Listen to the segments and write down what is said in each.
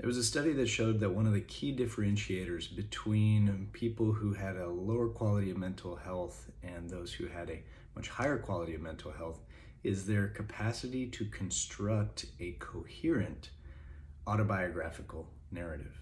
There was a study that showed that one of the key differentiators between people who had a lower quality of mental health and those who had a much higher quality of mental health is their capacity to construct a coherent autobiographical narrative,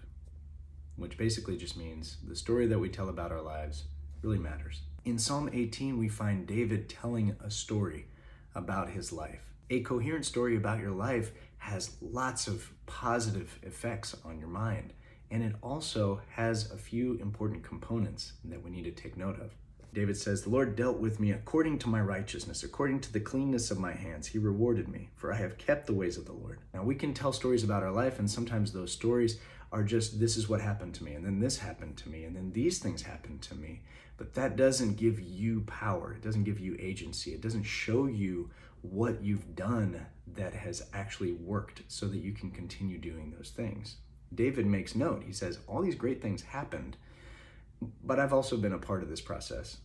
which basically just means the story that we tell about our lives really matters. In Psalm 18, we find David telling a story about his life. A coherent story about your life has lots of positive effects on your mind, and it also has a few important components that we need to take note of. David says, "The Lord dealt with me according to my righteousness, according to the cleanness of my hands. He rewarded me, for I have kept the ways of the Lord." Now, we can tell stories about our life, and sometimes those stories are just, this is what happened to me, and then this happened to me, and then these things happened to me. But that doesn't give you power. It doesn't give you agency. It doesn't show you what you've done that has actually worked so that you can continue doing those things. David makes note. He says, all these great things happened, but I've also been a part of this process.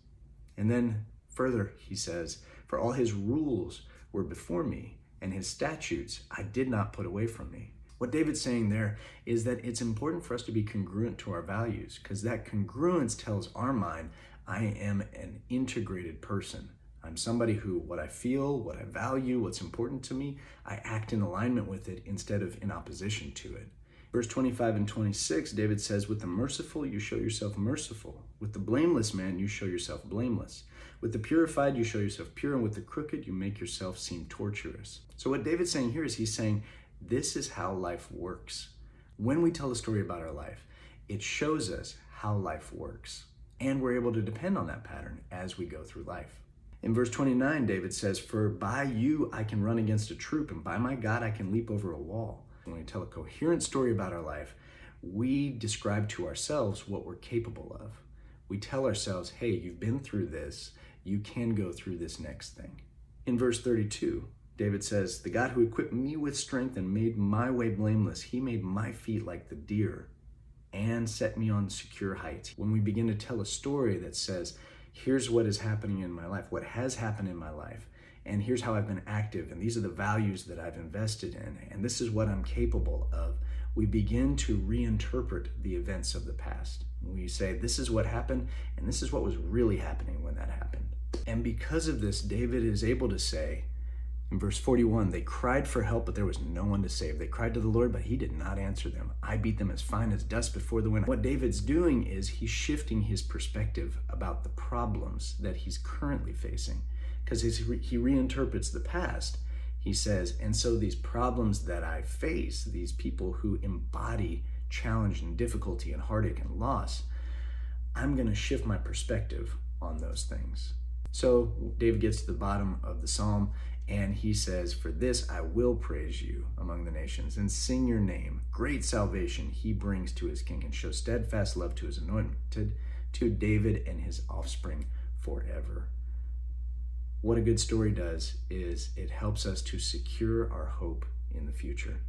And then further, he says, for all his rules were before me, and his statutes I did not put away from me. What David's saying there is that it's important for us to be congruent to our values, because that congruence tells our mind, I am an integrated person. I'm somebody who, what I feel, what I value, what's important to me, I act in alignment with it instead of in opposition to it. Verse 25 and 26, David says, with the merciful, you show yourself merciful. With the blameless man, you show yourself blameless. With the purified, you show yourself pure. And with the crooked, you make yourself seem torturous. So what David's saying here is he's saying, this is how life works. When we tell a story about our life, it shows us how life works. And we're able to depend on that pattern as we go through life. In verse 29, David says, for by you I can run against a troop, and by my God I can leap over a wall. When we tell a coherent story about our life, we describe to ourselves what we're capable of. We tell ourselves, hey, you've been through this, you can go through this next thing. In verse 32, David says, the God who equipped me with strength and made my way blameless, he made my feet like the deer and set me on secure heights. When we begin to tell a story that says, here's what is happening in my life, what has happened in my life, and here's how I've been active, and these are the values that I've invested in, and this is what I'm capable of, we begin to reinterpret the events of the past. We say, this is what happened, and this is what was really happening when that happened. And because of this, David is able to say, in verse 41, they cried for help, but there was no one to save. They cried to the Lord, but he did not answer them. I beat them as fine as dust before the wind. What David's doing is he's shifting his perspective about the problems that he's currently facing. Because as he reinterprets the past, he says, and so these problems that I face, these people who embody challenge and difficulty and heartache and loss, I'm going to shift my perspective on those things. So David gets to the bottom of the psalm, and he says, for this I will praise you among the nations and sing your name. Great salvation he brings to his king and show steadfast love to his anointed, to David and his offspring forever. What a good story does is it helps us to secure our hope in the future.